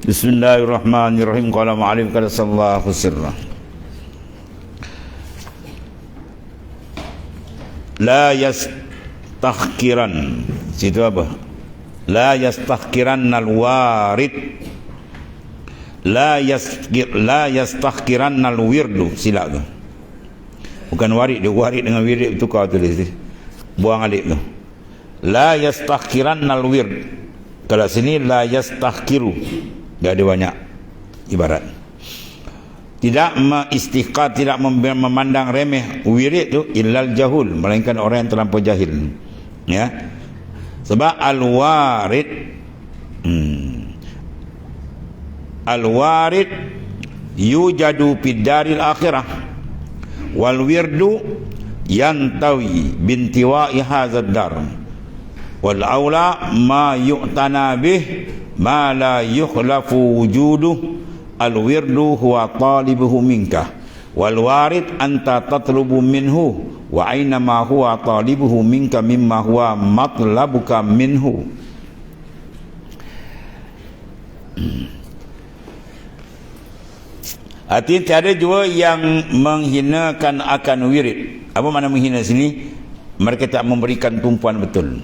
Bismillahirrahmanirrahim. Qala ma'alif qala sallallahu sirra. La yastahkiran. Situ apa? La yastahkiran al-warid. La yastahkiran al-wirdu. Silap tu. Bukan warid, dia warid dengan wirid tukar tulis. Buang alif tu. La yastahkiran al-wird. Kalau sini la yastahkiru. Dia ada banyak ibarat. Tidak mengistiqat, tidak memandang remeh wirid tu illal jahul, melainkan orang yang terlampau jahil. Ya. Sebab al-warid al-warid yujadu fid daril akhirah wal wirdu yantawi bintiwa'i hadzal dar wal aula ma yu'tana bih ma la yukhlafu wujuduh al wirdu huwa talibuhu minka wal warid anta tatlubu minhu wa aina ma huwa talibuhu minka mimma huwa matlabuka minhu. Artinya tiada jua yang menghinakan akan wirid. Apa makna menghina sini? Mereka tak memberikan tumpuan betul.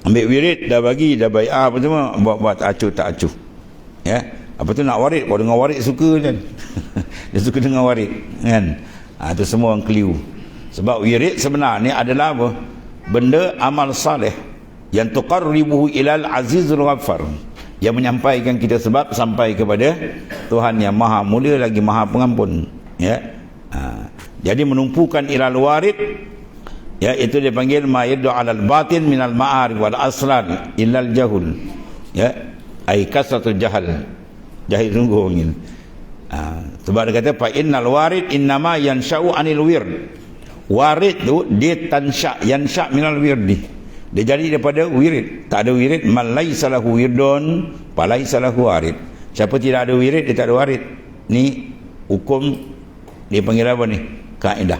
Ambil wirid, dah bagi, dah baik apa semua, buat acuh tak acuh. Ya, apa tu nak warid? Kalau dengar warid suka kan. Dia suka dengar warid kan. Itu semua orang keliru. Sebab wirid sebenarnya adalah apa? Benda amal saleh yang tuqarribuhu ilal azizul ghaffar, yang menyampaikan kita sebab sampai kepada Tuhan yang maha mulia lagi maha pengampun. Ya. Jadi menumpukan ilal warid, ya, itu dipanggil ma yaddu alal batin minal ma'arif wal aslan illal jahul. Ya, ai kasratul jahal. Jahil sungguh ingin. Sebab dia kata fa innal warid innama yansha'u anil wird. Warid tu dia tansya, yansha minal wirdi. Dia jadi daripada wirid. Tak ada wirid, man laisa lahu wirdun falaisa lahu warid. Siapa tidak ada wirid, dia tak ada warid. Ni hukum dia panggil apa ni? Kaedah.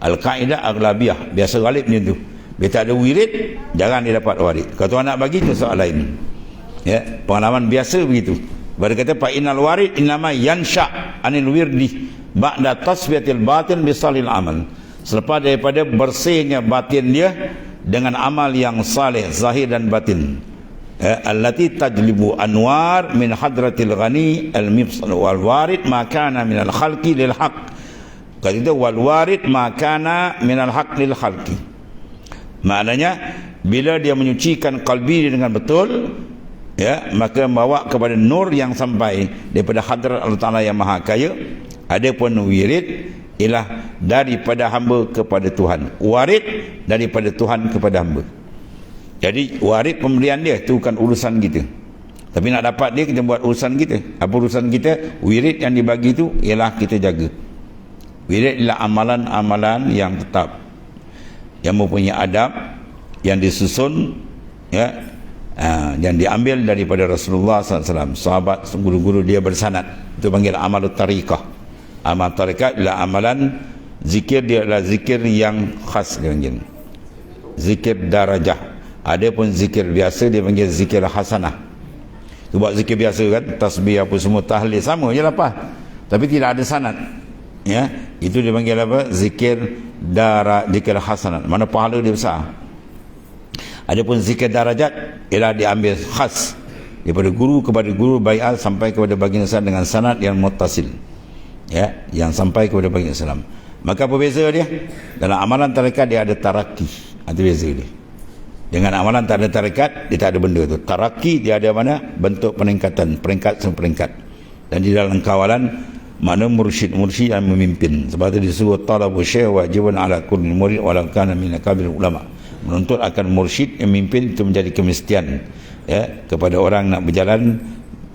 Al-Qaedah Aghlabiyah, biasa ghalib macam tu. Dia tak ada wirid, jangan dia dapat warid. Kalau Tuhan nak bagi, itu soal lain. Ya, pengalaman biasa begitu. Baru kata fa innal warid innama yansha anil wirdi ba'da tasfiyatil batin bisalil amal. Selepas daripada bersihnya batin dia dengan amal yang saleh zahir dan batin. Allati tajlibu anwar min hadratil ghani al-mifsal wal warid ma kana min al-khalqi lil haqq. Kata itu wal warid makana minal haq lil khalqi. Maknanya bila dia menyucikan qalbi dia dengan betul, ya, maka membawa kepada nur yang sampai daripada hadrat Allah Taala yang maha kaya. Adapun wirid ialah daripada hamba kepada Tuhan, warid daripada Tuhan kepada hamba. Jadi warid pemberian dia itu bukan urusan kita, tapi nak dapat dia kita buat urusan kita. Apa urusan kita? Wirid yang dibagi itu ialah kita jaga. Wirid adalah amalan-amalan yang tetap, yang mempunyai adab, yang disusun, ya, yang diambil daripada Rasulullah SAW. Sahabat, guru-guru dia bersanad. Itu panggil amal tariqah. Amal tariqah adalah amalan zikir, dia adalah zikir yang khas. Zikir darajah. Ada pun zikir biasa dia panggil zikir hasanah. Itu buat zikir biasa kan, tasbih apa semua, tahlil sama je lah, tapi tidak ada sanad. Ya, itu dipanggil apa? Zikir zikir hasanat. Mana pahala dia besar. Adapun zikir darajat ialah diambil khas daripada guru kepada guru, bai'at sampai kepada baginda Islam dengan sanad yang muttasil. Ya, yang sampai kepada baginda Islam. Maka apa beza dia? Dalam amalan tarekat dia ada taraki. Itu beza dia. Dengan amalan tak ada tarekat, dia tak ada benda tu. Taraki dia ada mana? Bentuk peningkatan, peringkat seperingkat. Dan di dalam kawalan mana mursyid yang memimpin. Sebab itu disuruh talabu syekh wajibun ala kulli murid walau kana min akabir ulama. Menuntut akan mursyid yang memimpin itu menjadi kemestian, ya, kepada orang nak berjalan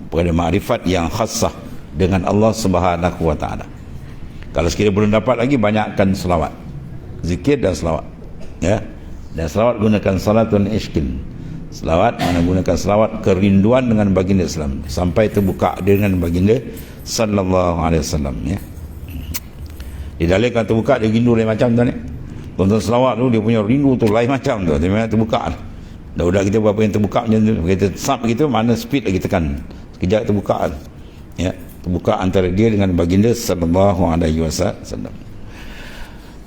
pada makrifat yang khassah dengan Allah Subhanahu wa taala. Kalau sekiranya belum dapat lagi, banyakkan selawat, zikir dan selawat, ya. Dan selawat gunakan salatun ishkin. Selawat mana gunakan selawat kerinduan dengan baginda Islam sampai terbuka dengan baginda sallallahu alaihi wasallam, ya. Di dalam kan terbuka dia rindu lain macam tu ni. Tonton selawat tu dia punya rindu tu lain macam tu. Dia memang terbuka. Dah kita berapa yang terbuka macam tu. Kita sub gitu, mana speed lagi tekan. kejap terbuka. Ya, terbuka antara dia dengan baginda sallallahu alaihi wasallam.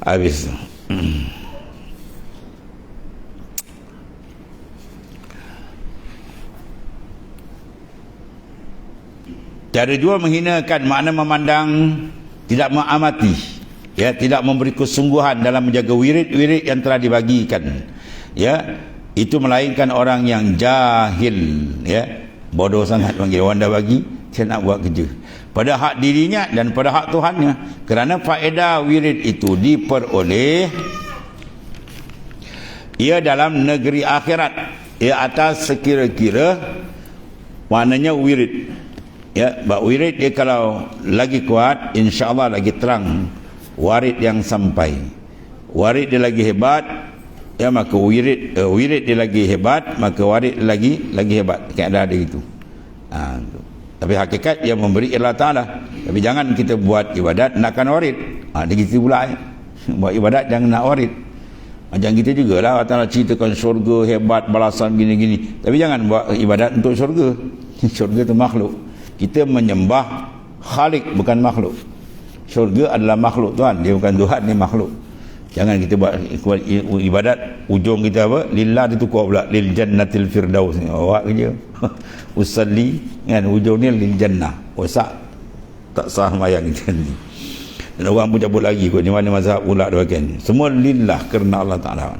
Habis. Cara dua menghinakan makna memandang, tidak mengamati, ya, tidak memberi kesungguhan dalam menjaga wirid-wirid yang telah dibagikan. Ya, itu melainkan orang yang jahil, ya, bodoh sangat panggil orang dah bagi, saya nak buat kerja pada hak dirinya dan pada hak Tuhannya. Kerana faedah wirid itu diperoleh ia dalam negeri akhirat, ia atas sekira-kira maknanya wirid. Ya, bab wirid dia kalau lagi kuat, insya-Allah lagi terang warid yang sampai. Warid dia lagi hebat, ya, maka wirid dia lagi hebat, maka warid dia lagi hebat. Keadaan dia itu. Tapi hakikat yang memberi Allah Taala. Tapi jangan kita buat ibadat nakkan warid. Dia gitu pula. Buat ibadat jangan nak warid. Macam kita jugalah Allah Taala ceritakan syurga hebat, balasan gini-gini. Tapi jangan buat ibadat untuk syurga. Syurga itu makhluk. Kita menyembah Khalik, bukan makhluk. Syurga adalah makhluk Tuhan, dia bukan Tuhan, dia makhluk. Jangan kita buat ibadat ujung kita apa? Lillah ditukar pula lil jannatil firdaus. Awak kerja usalli kan, ujung ni lil jannah. Osak tak sah mayang kita ni. Dan orang pun cabut lagi kot, di mana mazhab pula dia pakai. Semua lillah, kerana Allah Taala.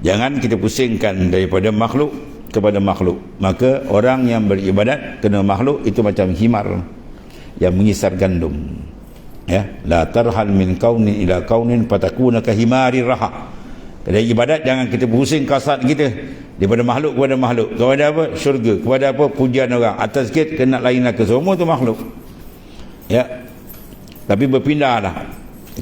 Jangan kita pusingkan daripada makhluk kepada makhluk. Maka orang yang beribadat kena makhluk itu macam himar yang mengisar gandum. Ya, la tarhal min kaunin ila kaunin fatakuna ka himari raha. Dari ibadat jangan kita pusing kasat kita daripada makhluk kepada makhluk. Kepada apa? Syurga. Kepada apa? Pujian orang. Atas sikit kena lain lah, ke semua tu makhluk. Ya. Tapi berpindahlah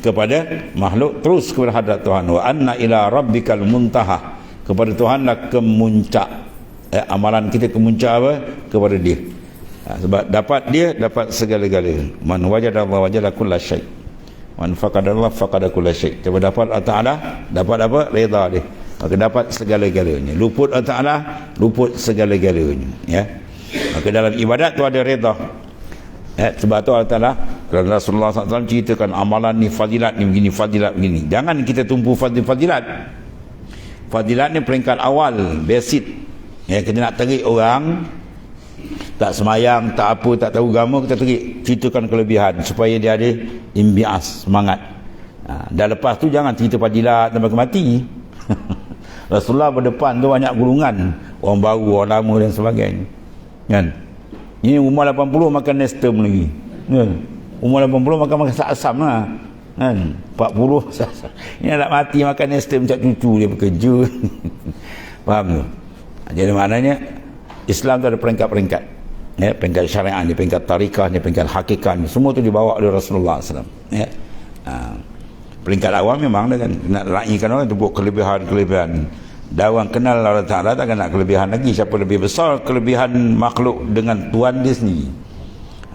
kepada makhluk, terus kepada hadrat Tuhan. Wa anna ila rabbikal muntaha. Kepada Tuhanlah kemuncak. Amalan kita kemuncak apa? Kepada dia. Sebab dapat dia, dapat segala-galanya. Man wajadallah wajada kulla syai'. Man faqadallah faqada kulla syai'. Coba dapat Allah Ta'ala, dapat apa? Reda dia. Maka dapat segala-galanya. Luput Allah Ta'ala, luput segala-galanya. Ya. Maka dalam ibadat tu ada reda. Sebab tu Allah Ta'ala, kerana Rasulullah SAW ceritakan amalan ni, fadilat ni begini, fadilat begini. Jangan kita tumpu fadilat. Fadilat ni peringkat awal, basic. Ya, kita nak terik orang tak semayang, tak apa, tak tahu agama, kita terik, ceritakan kelebihan supaya dia ada imbias, semangat. Dah lepas tu jangan cerita fadilat sampai ke mati. Rasulullah berdepan tu banyak gulungan, orang baru, orang lama dan sebagainya. Kan? Ini umur 80 makan nestem lagi. Kan? Umur 80 makan asam lah. Kan? 40 ini nak mati makan nestem macam cucu dia bekerja. Faham tu? Jadi maknanya Islam tu ada peringkat-peringkat. Ya, peringkat syariat ni, peringkat tarikah ni, peringkat hakikat ni, semua tu dibawa oleh Rasulullah SAW. Ya. Peringkat awal memang dia kan nak raikan orang tu buat kelebihan-kelebihan. Dah orang kenal Allah Ta'ala, takkan nak kelebihan lagi. Siapa lebih besar kelebihan makhluk dengan Tuhan dia sendiri.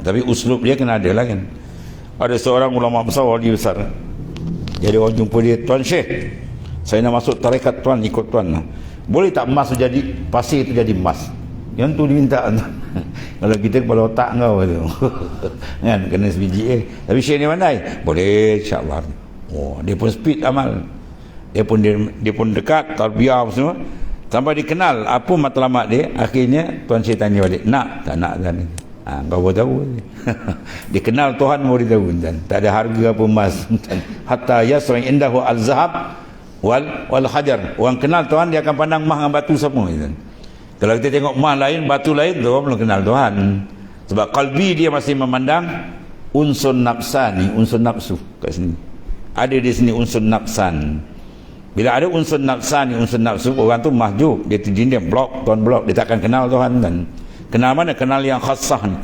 Tapi uslub dia kena ada lah kan. Ada seorang ulama besar, wali besar. Jadi orang jumpa dia, Tuan Syekh, saya nak masuk tarekat Tuan, ikut Tuan lah. Boleh tak emas tu jadi, pasir tu jadi emas? Yang tu diminta. Kalau kita kepala otak kau tu. Kan, kena sebiji. Tapi Syekh ni pandai. Boleh, insyaAllah. Oh, dia pun speed amal. Dia pun dekat, tarbiyah semua. Sampai dikenal apa matlamat dia. Akhirnya Tuan Syekh tanya balik, nak? Tak nak kan? Kau baru tahu. Dia kenal Tuhan baru dia tahu. Tak ada harga apa emas. Hatta yasra indahu al-zahab wal hajar. Orang kenal Tuhan dia akan pandang mah dengan batu semua. Kalau kita tengok mah lain, batu lain, tu orang belum kenal Tuhan. Sebab kalbi dia masih memandang unsur nafsani, unsur nafsu kat sini. Ada di sini unsur nafsan. Bila ada unsur nafsani, unsur nafsu, orang tu mahjub, dia terdiam, blok, Tuhan blok, dia takkan kenal Tuhan kan. Kenal mana? Kenal yang khasah ni.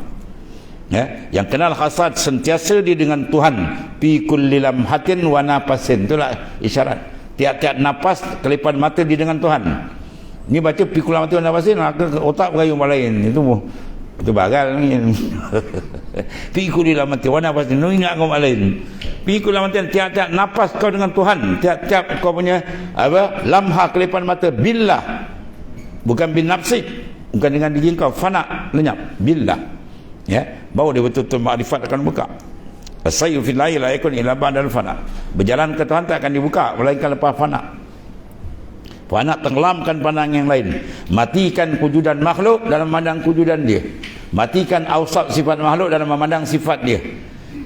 Ya, yang kenal khasat sentiasa dia dengan Tuhan. Fi kulli lamhatin wa nafasin. Itulah isyarat. Tiap-tiap nafas kelipan mata dia dengan Tuhan. Ni baca fi kulli lamhatin wa nafasin, otak berayun lain. Itu bagal ni. Fi kulli lamhatin wa nafasin. Lu ingat kau lain. Fi kulli lamhatin, tiap-tiap nafas kau dengan Tuhan. Tiap-tiap kau punya apa? Lamha kelipan mata billah. Bukan bin nafsik. Bukan dengan diri kau fana, lenyap. Billah. Ya, baru dia betul-betul makrifat akan buka. As-sayyu fil lail la yakun illa ba'dal fana. Berjalan ke Tuhan tak akan dibuka melainkan lepas fana. Fana tenggelamkan pandangan yang lain. Matikan wujudan makhluk dalam memandang wujudan dia. Matikan awsaf sifat makhluk dalam memandang sifat dia.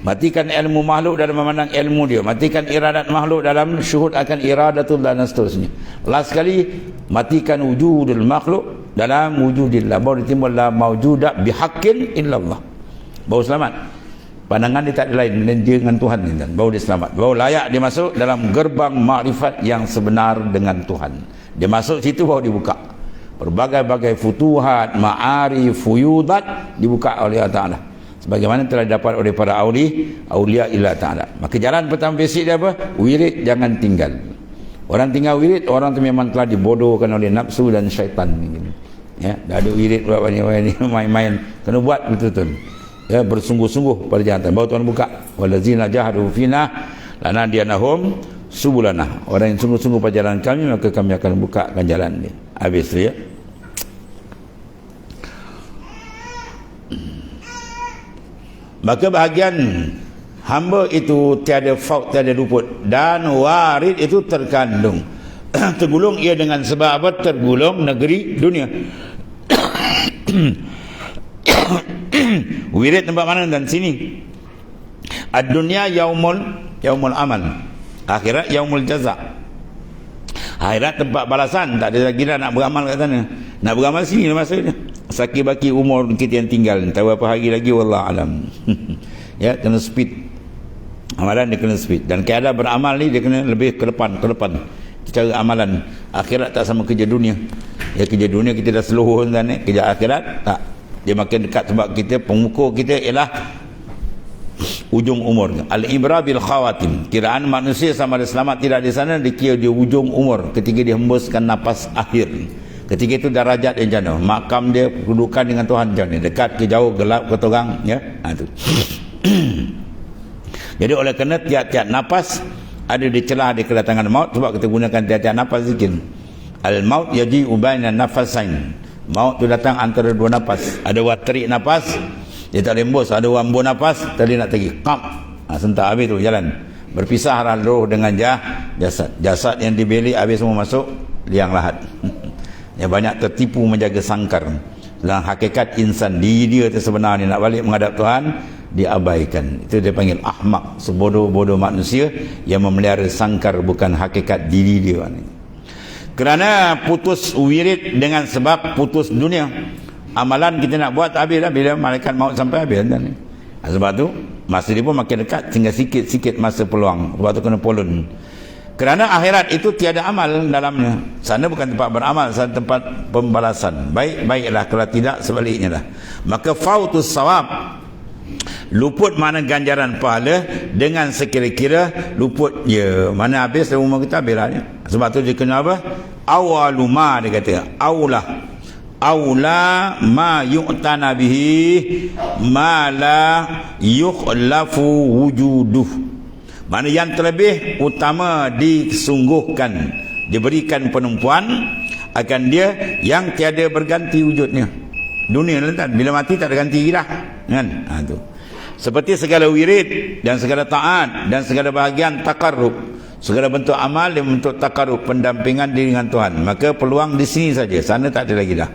Matikan ilmu makhluk dalam memandang ilmu dia. Matikan iradat makhluk dalam syuhud akan iradatul dan seterusnya. Last sekali, matikan wujudul makhluk dalam wujudillah. Baru ditimbul la mawjudat bihaqqin illallah. Baru selamat. Pandangan dia tak ada lain, dan dia dengan Tuhan ni, baru dia selamat. Baru layak dia masuk dalam gerbang makrifat yang sebenar dengan Tuhan. Dia masuk situ baru dibuka. Berbagai-bagai futuhat, ma'arif, fuyudat dibuka oleh Allah Ta'ala. Sebagaimana telah dapat oleh para awliya illa Ta'ala. Maka jalan pertama basic dia apa? Wirid jangan tinggal. Orang tinggal wirid, orang tu memang telah dibodohkan oleh nafsu dan syaitan. Ya, dah ada wirid buat banyak-banyak ni, main-main. Kena buat betul-betul. Ya, bersungguh-sungguh pada jalan. Baru Tuhan buka. Walazina jahadu fina lanadiyanahum subulana. Orang yang sungguh-sungguh pada jalan kami, maka kami akan bukakan jalan dia. Habis dia. Maka bahagian hamba itu tiada fault, tiada luput, dan warid itu terkandung. Tergulung ia dengan sebab apa? Tergulung negeri dunia. Wirid tempat mana? Dan sini. Ad-dunya yaumul amal. Akhirat yaumul jaza. Akhirat tempat balasan. Tak ada lagi dah nak beramal kat sana. Nak beramal sini lah maksudnya. Saki-baki umur kita yang tinggal, tak berapa hari lagi, wallah alam. Ya, kena speed. Amalan dia kena speed. Dan keadaan beramal ni dia kena lebih ke depan. Cara amalan. Akhirat tak sama kerja dunia. Ya, kerja dunia kita dah seluruh kan, kerja akhirat tak. Dia makin dekat sebab kita, pengukur kita ialah ujung umur. Al-ibra bil khawatim. Kiraan manusia sama ada selamat tidak di sana, dikira dia ujung umur ketika dia hembuskan nafas akhir. Ketika itu darajat yang jana, makam dia, kedudukan dengan Tuhan jana, dekat ke jauh, gelap ke terang, ya. Itu. Jadi oleh kerana tiap-tiap nafas ada di celah di kedatangan maut, sebab kita gunakan tiap-tiap nafas zikir. Al-maut yaji'u baina nafasain. Maut tu datang antara dua nafas. Ada watrik nafas, dia tak lembus. Ada wambu nafas, tadi nak pergi qam. Sentak habis tu jalan. Berpisah roh dengan jasad. Jasad yang dibeli habis semua masuk liang lahat. Yang banyak tertipu menjaga sangkar. Dalam hakikat insan, diri dia sebenarnya nak balik menghadap Tuhan, diabaikan. Itu dia panggil ahmak, sebodoh-bodoh manusia yang memelihara sangkar bukan hakikat diri dia. Kerana putus wirid dengan sebab putus dunia, amalan kita nak buat habis dah bila malaikat maut sampai habis kan. Sebab tu masa dia pun makin dekat, tinggal sikit-sikit masa peluang. Sebab tu kena polon. Kerana akhirat itu tiada amal dalamnya. Sana bukan tempat beramal, sana tempat pembalasan. Baiklah, kalau tidak sebaliknya lah. Maka fautus sawab, luput mana ganjaran pahala dengan sekira-kira luput je. Mana habis umur kita habis lah. Sebab tu dia kena apa? Awaluma dia kata. Awla ma yu'tana bihi ma la yukhlafu wujuduh. Mana yang terlebih utama disungguhkan, diberikan penumpuan akan dia yang tiada berganti wujudnya. Dunia ni tak, bila mati tak ada ganti dah kan. Tu. Seperti segala wirid dan segala taat dan segala bahagian takarrub, segala bentuk amal yang bentuk takarrub, pendampingan diri dengan Tuhan, maka peluang di sini saja, sana tak ada lagi dah.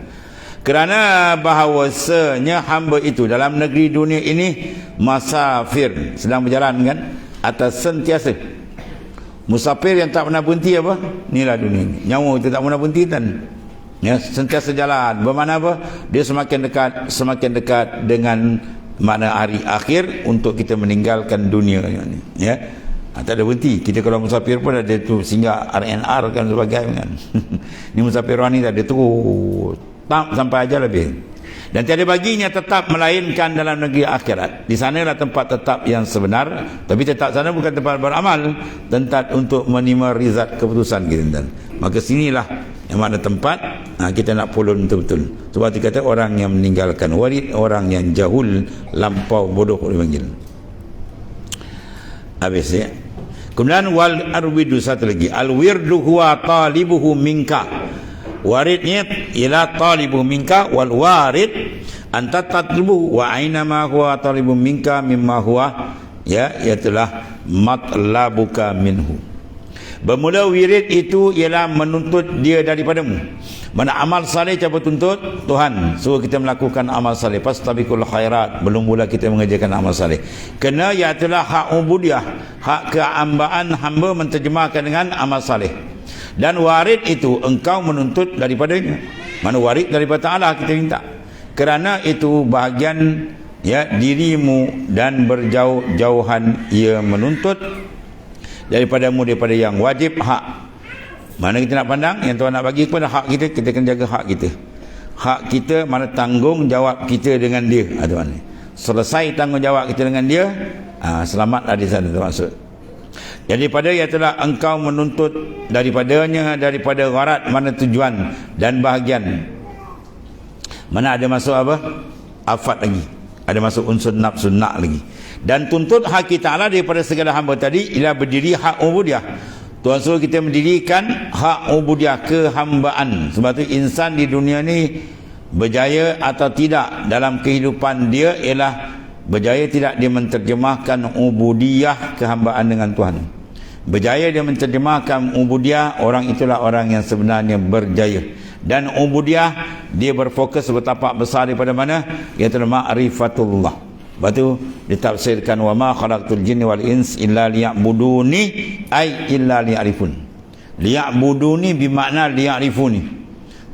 Kerana bahawasanya hamba itu dalam negeri dunia ini masafir, sedang berjalan kan, atas sentiasa. Musafir yang tak pernah berhenti apa? Inilah dunia ini. Nyawa itu tak pernah berhenti kan. Ya, sentiasa jalan. Bermakna apa? Dia semakin dekat dengan makna hari akhir untuk kita meninggalkan dunia ini. Ya. Tak ada berhenti. Kita kalau musafir pun ada tu singgah RNR kan sebagainya kan. Ni musafir ni tak ada terus tak sampai ajar lebih. Dan tiada baginya tetap melainkan dalam negeri akhirat. Di sanalah tempat tetap yang sebenar. Tapi tetap sana bukan tempat beramal, tempat untuk menerima rizat keputusan kita. Maka sinilah yang mana tempat kita nak polon betul-betul. Sebab dia kata orang yang meninggalkan warid, orang yang jahul, lampau, bodoh dipanggil. Habis ya. Kemudian wal arwidu, satu lagi. Al wirdu huwa talibuhu minka. Waridnya ialah talibu minka, wal warid anta tatlubu wa aina ma huwa talibun minka mimma huwa ialah matlabuka minhu. Bermula wirid itu ialah menuntut dia daripadamu. Mana amal saleh siapa tuntut? Tuhan suruh kita melakukan amal saleh. Fastabiqul khairat, belum mula kita mengerjakan amal saleh. Kena ialah hak ubudiyah, hak kehambaan hamba menterjemahkan dengan amal saleh. Dan warid itu engkau menuntut daripadanya. Mana warid daripada Allah kita minta. Kerana itu bahagian dirimu dan berjauh-jauhan ia menuntut daripadamu daripada yang wajib hak. Mana kita nak pandang yang Tuhan nak bagi kepada hak kita, kita kena jaga hak kita. Hak kita mana tanggungjawab kita dengan dia. Tuan, selesai tanggungjawab kita dengan dia, selamatlah di sana, maksud. Jadi pada ialah engkau menuntut daripadanya, daripada gharat, mana tujuan dan bahagian. Mana ada masuk apa? Afat lagi. Ada masuk unsur nafsu nak lagi. Dan tuntut hak kita Allah daripada segala hamba tadi ialah berdiri hak ubudiyah. Tuhan suruh kita mendirikan hak ubudiyah, kehambaan. Sebab tu insan di dunia ni berjaya atau tidak dalam kehidupan dia ialah berjaya tidak dia menterjemahkan ubudiyah, kehambaan dengan Tuhan. Berjaya dia menterjemahkan ubudiyah, orang itulah orang yang sebenarnya berjaya. Dan ubudiyah dia berfokus bertapak besar daripada mana? Iaitu ma'rifatullah. Lepas tu ditafsirkan wa ma khalaqtul jinni wal ins illa liya'buduni ay illa liya'rifun. Liya'buduni bermakna liya'rifuni.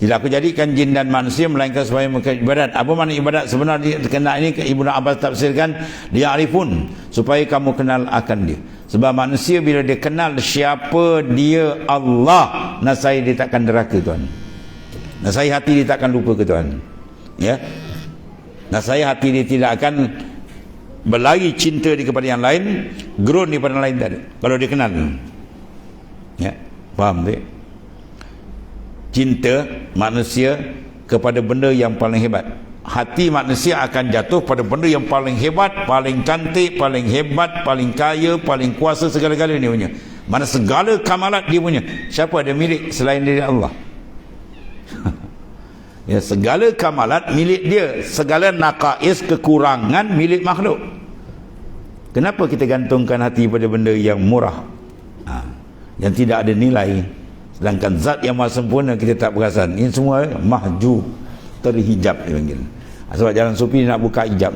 Tidak aku jadikan jin dan manusia melainkan supaya mereka ibadat. Apa makna ibadat sebenarnya? Kena ini Ibnu Abbas tafsirkan liya'rifun, supaya kamu kenal akan dia. Sebab manusia bila dia kenal siapa dia Allah, nasai dia takkan deraka Tuhan. Nasai hati dia takkan lupa ke Tuhan. Ya. Nasai hati dia tidak akan berlari cinta dia kepada yang lain, gerun daripada yang lain tak ada. Kalau dia kenal. Ya, faham tak? Cinta manusia kepada benda yang paling hebat. Hati manusia akan jatuh pada benda yang paling hebat, paling cantik, paling hebat, paling kaya, paling kuasa, segala-galanya dia punya. Mana segala kamalat dia punya. Siapa ada milik selain diri Allah? Ya, segala kamalat milik dia, segala naqais, kekurangan milik makhluk. Kenapa kita gantungkan hati pada benda yang murah, yang tidak ada nilai, sedangkan zat yang maha sempurna kita tak perasan? Ini semua mahjub, terhijab dipanggil. Sebab jalan sufi nak buka hijab,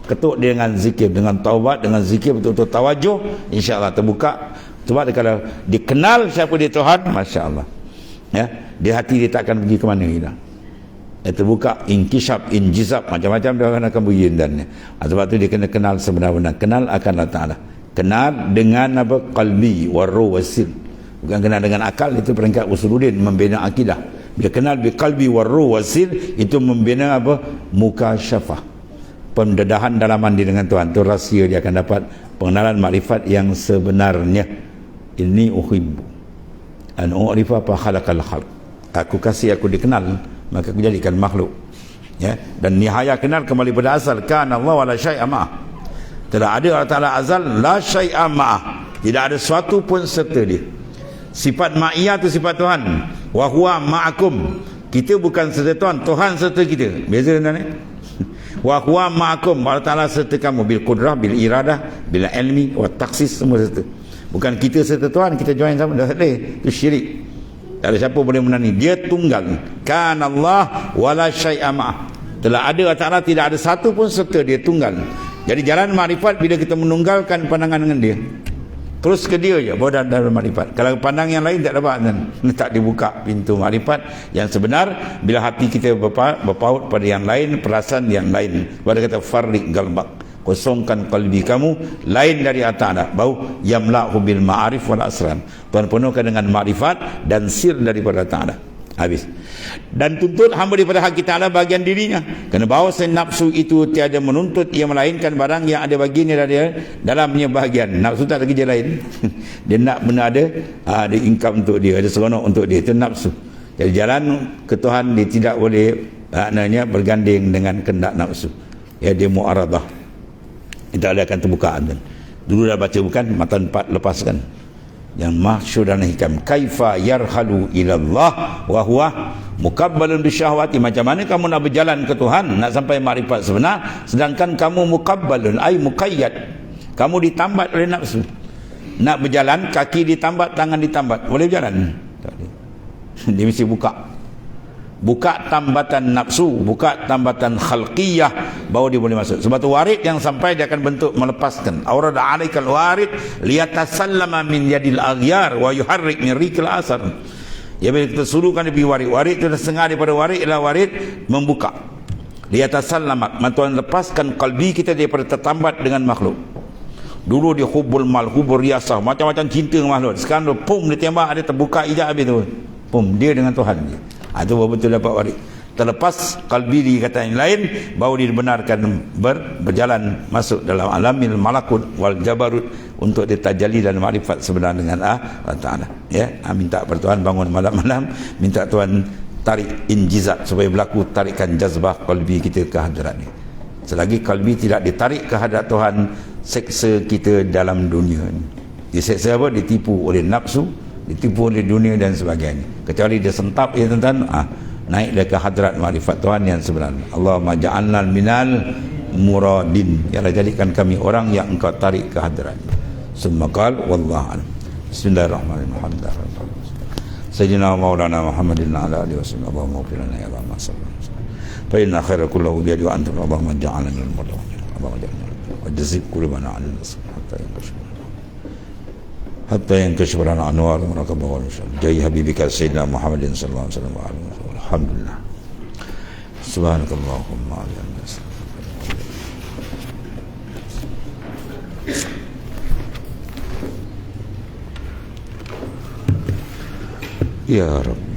ketuk dia dengan zikir, dengan taubat, dengan zikir betul-betul tawajuh, insya-Allah terbuka. Sebab kalau dikenal siapa dia Tuhan, masya-Allah, ya, di hati dia tak akan pergi ke mana hilang. Terbuka, inkishab, injizab, macam-macam dia akan berindannya. Sebab tu dia kena kenal sebenar-benar. Kenal akan Allah Ta'ala. Kenal dengan apa? Qalbi, warru, wasil. Bukan kenal dengan akal, itu peringkat usuluddin, membina akidah. Bila kenal bi qalbi, warru, wasil, itu membina apa? Mukasyafah, pendedahan dalaman dia dengan Tuhan. Itu rahsia dia akan dapat pengenalan makrifat yang sebenarnya. Inni uhibbu an u'rifa fa khalaqal khalq. Aku kasih aku dikenal, maka aku jadikan makhluk. Ya, dan nihaya kenal kembali pada asal, kana Allah wala syai'a ma'ah. Telah ada Allah Ta'ala azal, la syai'a ma'ah, tidak ada sesuatu pun serta dia. Sifat ma'iyah itu sifat Tuhan. Wa huwa ma'akum, kita bukan serta Tuhan, Tuhan serta kita. Beza kan? Wa huwa ma'akum, Allah Ta'ala serta kamu, bil qudrah, bil iradah, bil ilmi, wa taksis, semua serta. Bukan kita serta Tuhan, kita join sama, dah boleh. Itu syirik. Tak ada siapa boleh menandingi. Dia tunggal. Kana Allah wala syai'a ma'ah. Telah ada Allah Ta'ala, tidak ada satu pun serta dia, tunggal. Jadi jalan makrifat bila kita menunggalkan pandangan dengan dia, terus ke dia je, baru dalam makrifat. Kalau pandang yang lain tak dapat, kan? Tak dibuka pintu makrifat yang sebenar. Bila hati kita berpaut pada yang lain, perasaan yang lain. Pada kata farriq galbak, kosongkan kalbi kamu, lain dari Allah Ta'ala, bau yamla'hu bil ma'arif wal asran. Tuhan penuhkan dengan makrifat dan sir daripada Allah Ta'ala. Habis. Dan tuntut hamba daripada hak kita Allah bahagian dirinya. Kerana bahawa nafsu itu tiada menuntut ia melainkan barang yang ada baginya dari dalamnya bahagian. Nafsu tak ada kerja lain. Dia nak benda ada income untuk dia, ada seronok untuk dia. Itu nafsu. Jadi jalan ke Tuhan dia tidak boleh maknanya berganding dengan kehendak nafsu. Ya, dia mu'aradah. Kita akan terbuka. Dulu dah baca bukan? Matan 4 lepaskan. yang maksud dan hikam. Kaifa yarhalu ilallah wa huwa mukabbalun bisyahwati. Macam mana kamu nak berjalan ke Tuhan, nak sampai makrifat sebenar, sedangkan kamu mukabbalun ay muqayyad, kamu ditambat oleh nafsu. Nak berjalan, kaki ditambat, tangan ditambat, boleh berjalan? Tak boleh. Dia mesti buka tambatan nafsu, buka tambatan khalqiyah, baru dia boleh masuk. Sebab tu warid yang sampai dia akan bentuk melepaskan. Aurada alaikal warid liyatasallama min yadil aghyar wa yuharrik min rikil asar. Ya, bila kita suruhkan dia pergi warid, warid itu dah setengah daripada warid ialah warid membuka. Liyatasallama, Tuhan lepaskan kalbi kita daripada tertambat dengan makhluk. Dulu dia hubul mal, hubul riasah, macam-macam cinta dengan makhluk. Sekarang dia pum, dia tembak, dia terbuka ijab habis tu. Pum, dia dengan Tuhan dia. Itu betul dapat warid. Terlepas kalbi di kata yang lain, baru dibenarkan berjalan masuk dalam alamil malakut wal jabarut untuk ditajali dan makrifat sebenar dengan Allah Ta'ala. Ya, minta pada Tuhan bangun malam-malam, minta Tuhan tarik injizat supaya berlaku tarikan jazbah kalbi kita ke hadirat ni. Selagi kalbi tidak ditarik ke hadirat Tuhan, seksa kita dalam dunia ni. Diseksa apa? Ditipu oleh nafsu, ditipu oleh dunia dan sebagainya. Kecuali dia sentap ya tuan-tuan, naik dia ke hadrat makrifat Tuhan yang sebenar. Allahumma ja'alna minal muradin, ya Allah, jadikan kami orang yang engkau tarik ke hadrat. Summa qala wallahu a'lam. Bismillahirrahmanirrahim. Sayyidina Maulana Muhammadin ala alihi wasallam. Allahumma ighfir lana ya Allah ma sallallahu. Fa inna khaira kullahu bi yadi wa anta Allahumma ja'alna minal muradin. Allahumma ja'alna wa jazib qulubana 'ala al-nasr hatta yankashif lana anwar murakabah wal syarr. Jai habibika sayyidina Muhammadin sallallahu alaihi wasallam. Alhamdulillah. Subhanakallahumma wa bihamdika. Ya Rabb.